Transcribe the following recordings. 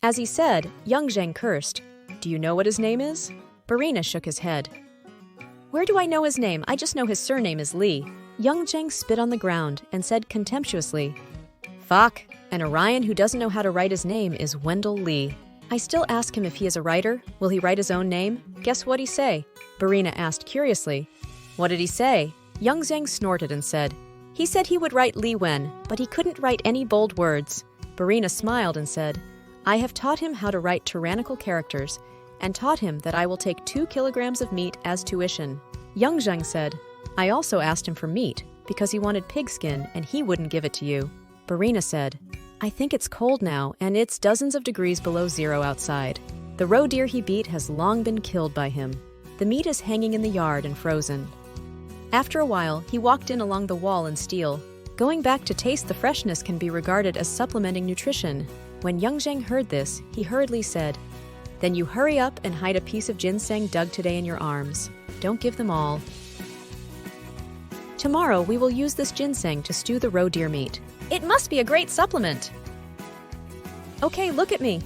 As he said, young Zhang cursed. Do you know what his name is? Barina shook his head. Where do I know his name? I just know his surname is Li. Young Zhang spit on the ground and said contemptuously, Fuck, an Orion who doesn't know how to write his name is Wendell Lee. I still ask him if he is a writer. Will he write his own name? Guess what he say? Barina asked curiously. What did he say? Young Zhang snorted and said, He said he would write Li Wen, but he couldn't write any bold words. Barina smiled and said, I have taught him how to write tyrannical characters and taught him that I will take 2 kilograms of meat as tuition. Young Zhang said, I also asked him for meat because he wanted pigskin and he wouldn't give it to you. Barina said, I think it's cold now and it's dozens of degrees below zero outside. The roe deer he beat has long been killed by him. The meat is hanging in the yard and frozen. After a while, he walked in along the wall in steel. Going back to taste the freshness can be regarded as supplementing nutrition. When Young Zhang heard this, he hurriedly said, Then you hurry up and hide a piece of ginseng dug today in your arms. Don't give them all. Tomorrow we will use this ginseng to stew the roe deer meat. It must be a great supplement. Okay, look at me.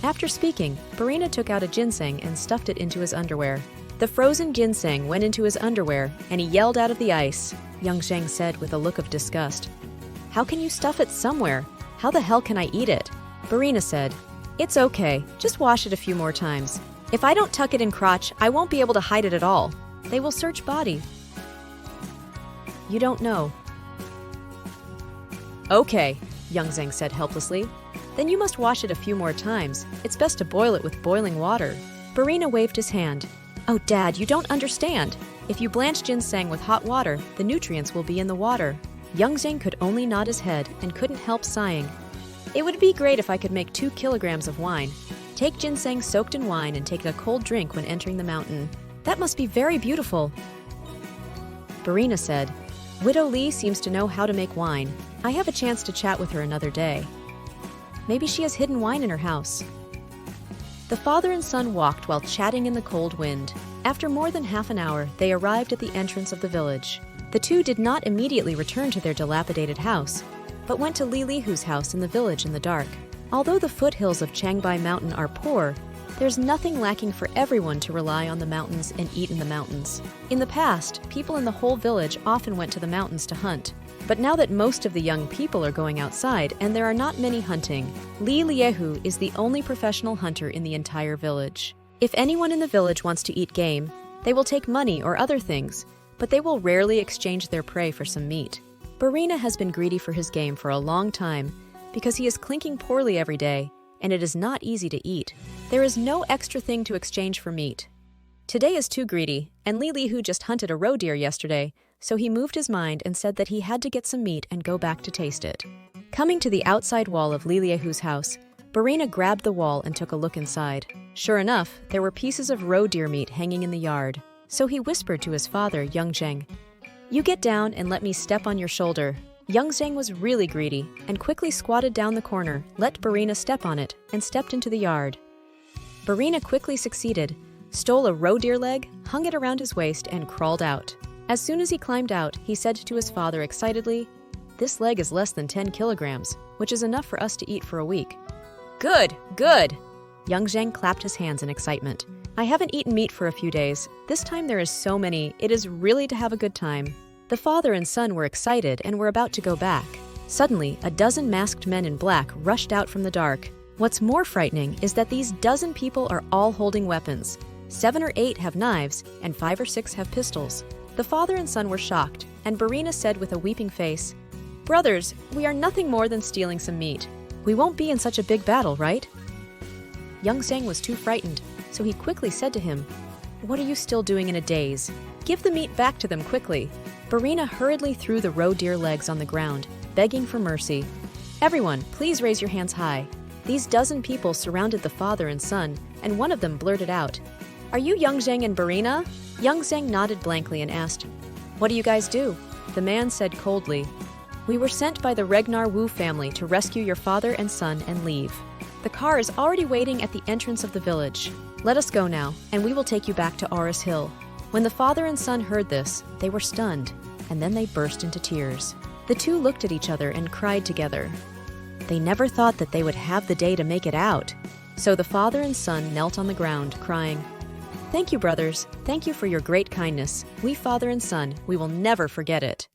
After speaking, Barina took out a ginseng and stuffed it into his underwear. The frozen ginseng went into his underwear and he yelled out of the ice. Young Zhang said with a look of disgust, How can you stuff it somewhere? How the hell can I eat it? Barina said, It's okay, just wash it a few more times. If I don't tuck it in crotch, I won't be able to hide it at all. They will search body. You don't know. Okay, Young Zhang said helplessly. Then you must wash it a few more times. It's best to boil it with boiling water. Barina waved his hand. Oh, Dad, you don't understand. If you blanch ginseng with hot water, the nutrients will be in the water. Young Zhang could only nod his head and couldn't help sighing. It would be great if I could make 2 kilograms of wine. Take ginseng soaked in wine and take a cold drink when entering the mountain. That must be very beautiful. Barina said, Widow Li seems to know how to make wine. I have a chance to chat with her another day. Maybe she has hidden wine in her house. The father and son walked while chatting in the cold wind. After more than half an hour, they arrived at the entrance of the village. The two did not immediately return to their dilapidated house, but went to Li Lihu's house in the village in the dark. Although the foothills of Changbai Mountain are poor, there's nothing lacking for everyone to rely on the mountains and eat in the mountains. In the past, people in the whole village often went to the mountains to hunt. But now that most of the young people are going outside and there are not many hunting, Li Lihu is the only professional hunter in the entire village. If anyone in the village wants to eat game, they will take money or other things, but they will rarely exchange their prey for some meat. Barina has been greedy for his game for a long time because he is clinking poorly every day, and it is not easy to eat. There is no extra thing to exchange for meat. Today is too greedy, and Li Lihu just hunted a roe deer yesterday, so he moved his mind and said that he had to get some meat and go back to taste it. Coming to the outside wall of Li Lihu's house, Barina grabbed the wall and took a look inside. Sure enough, there were pieces of roe deer meat hanging in the yard. So he whispered to his father, Young Zhang, You get down and let me step on your shoulder. Young Zhang was really greedy and quickly squatted down the corner, let Barina step on it, and stepped into the yard. Barina quickly succeeded, stole a roe deer leg, hung it around his waist, and crawled out. As soon as he climbed out, he said to his father excitedly, This leg is less than 10 kilograms, which is enough for us to eat for a week. Good, good! Young Zhang clapped his hands in excitement. I haven't eaten meat for a few days. This time there is so many, it is really to have a good time. The father and son were excited and were about to go back. Suddenly, a dozen masked men in black rushed out from the dark. What's more frightening is that these dozen people are all holding weapons. 7 or 8 have knives, and 5 or 6 have pistols. The father and son were shocked, and Barina said with a weeping face, Brothers, we are nothing more than stealing some meat. We won't be in such a big battle, right? Young Zhang was too frightened, so he quickly said to him, What are you still doing in a daze? Give the meat back to them quickly. Barina hurriedly threw the roe deer legs on the ground, begging for mercy. Everyone, please raise your hands high. These dozen people surrounded the father and son, and one of them blurted out, Are you Young Zhang and Barina? Young Zhang nodded blankly and asked, What do you guys do? The man said coldly, We were sent by the Regnar Wu family to rescue your father and son and leave. The car is already waiting at the entrance of the village. Let us go now, and we will take you back to Auris Hill. When the father and son heard this, they were stunned, and then they burst into tears. The two looked at each other and cried together. They never thought that they would have the day to make it out. So the father and son knelt on the ground, crying, "Thank you, brothers. Thank you for your great kindness. We father and son, we will never forget it."